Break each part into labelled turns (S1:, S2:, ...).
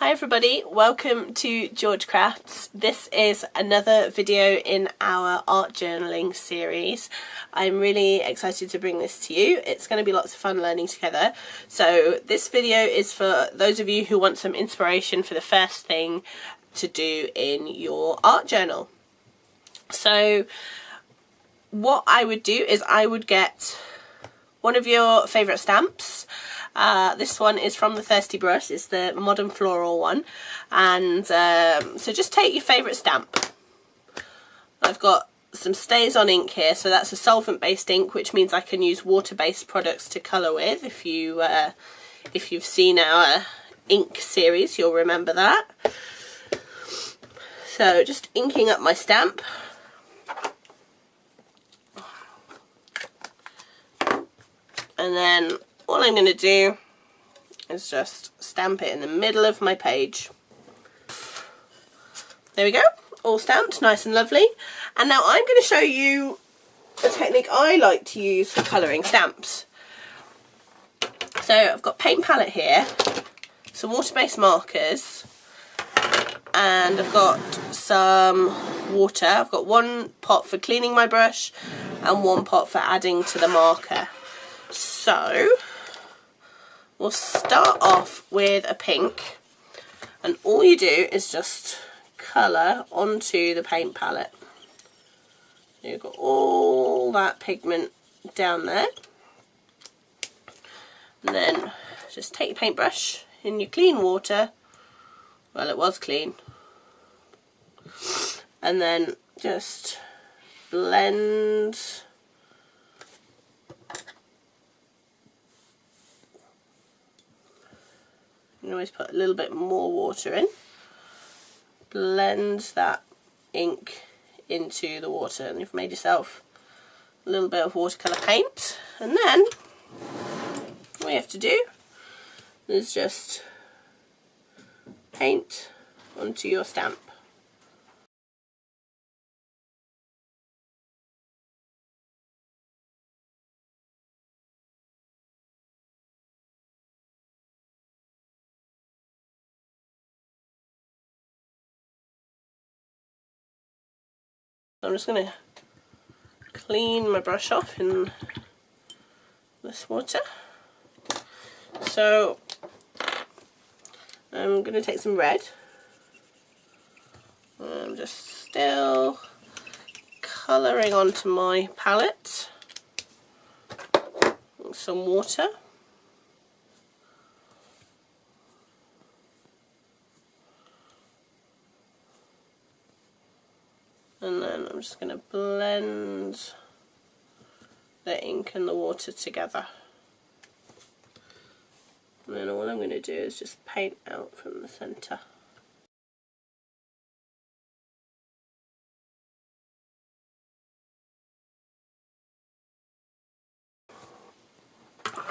S1: Hi everybody, welcome to George Crafts. This is another video in our art journaling series. I'm really excited to bring this to you. It's going to be lots of fun learning together. So this video is for those of you who want some inspiration for the first thing to do in your art journal. So what I would do is I would get one of your favourite stamps. This one is from the Thirsty Brush. It's the Modern Floral one, and so just take your favourite stamp. I've got some Stays On ink here, so that's a solvent based ink, which means I can use water based products to colour with. If you've seen our ink series, you'll remember that. So just inking up my stamp. And then all I'm going to do is just stamp it in the middle of my page. There we go, all stamped, nice and lovely. And now I'm going to show you a technique I like to use for colouring stamps. So I've got paint palette here, some water-based markers, and I've got some water. I've got one pot for cleaning my brush and one pot for adding to the marker. So we'll start off with a pink, and all you do is just colour onto the paint palette. You've got all that pigment down there, and then just take your paintbrush in your clean water, well it was clean, and then just blend . You can always put a little bit more water in. Blend that ink into the water, and you've made yourself a little bit of watercolour paint. And then all you have to do is just paint onto your stamp. I'm just going to clean my brush off in this water. So I'm going to take some red. I'm just still colouring onto my palette. Some water. And then I'm just going to blend the ink and the water together. And then all I'm going to do is just paint out from the centre.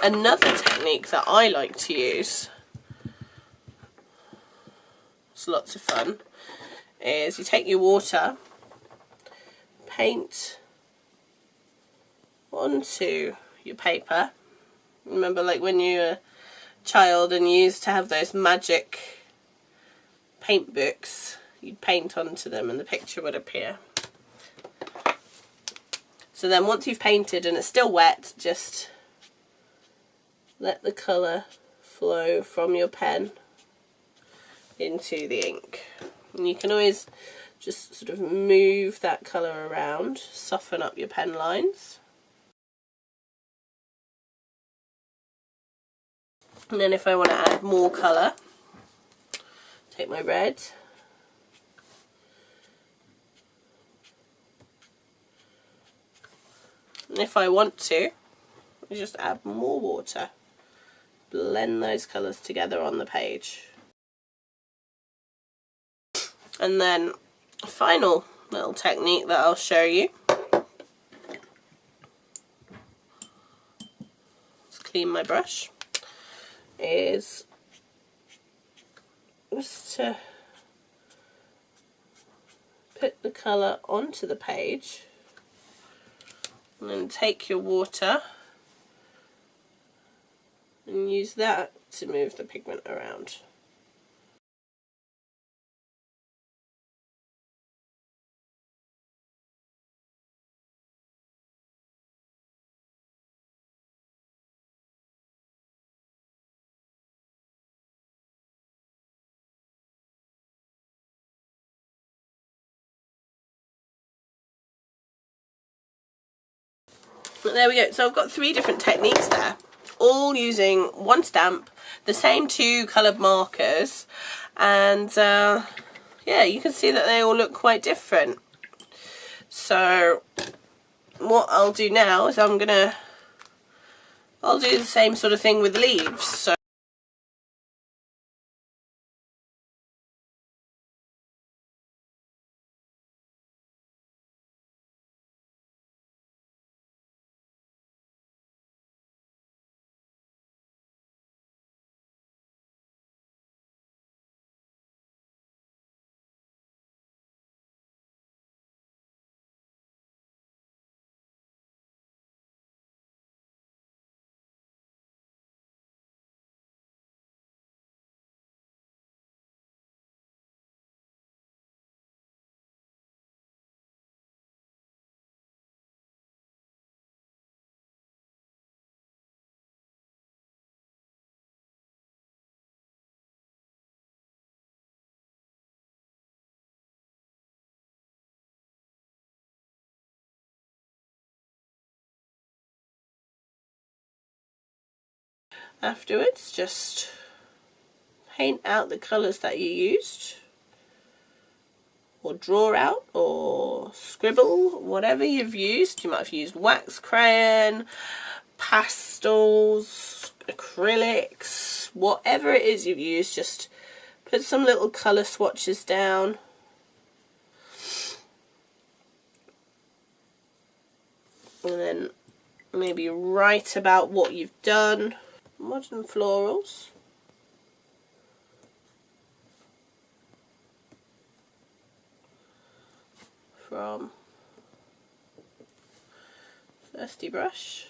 S1: Another technique that I like to use, it's lots of fun, is you take your water, paint onto your paper. Remember, like when you were a child and you used to have those magic paint books, you'd paint onto them and the picture would appear. So then once you've painted and it's still wet, just let the colour flow from your pen into the ink. And you can always just sort of move that colour around, soften up your pen lines. And then if I want to add more colour, take my red, and if I want to, I just add more water, blend those colours together on the page. And then a final little technique that I'll show you. Let's clean my brush. Is just to put the colour onto the page and then take your water and use that to move the pigment around. There we go. So I've got 3 different techniques there, all using one stamp, the same 2 coloured markers, and yeah, you can see that they all look quite different. So what I'll do now is I'll do the same sort of thing with leaves. So afterwards, just paint out the colours that you used, or draw out, or scribble, whatever you've used. You might have used wax crayon, pastels, acrylics, whatever it is you've used, just put some little colour swatches down. And then maybe write about what you've done. Modern florals. From Thirsty Brush.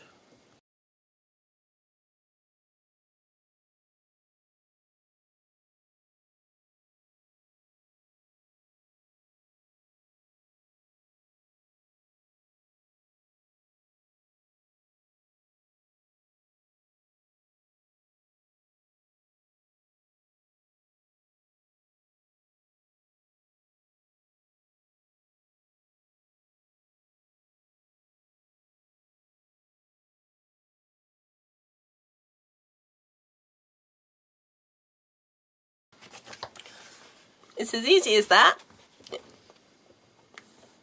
S1: It's as easy as that.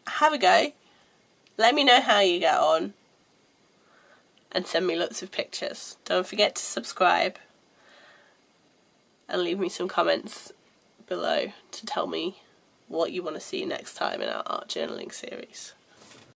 S1: Have a go. Let me know how you get on. And send me lots of pictures. Don't forget to subscribe. And leave me some comments below to tell me what you want to see next time in our art journaling series.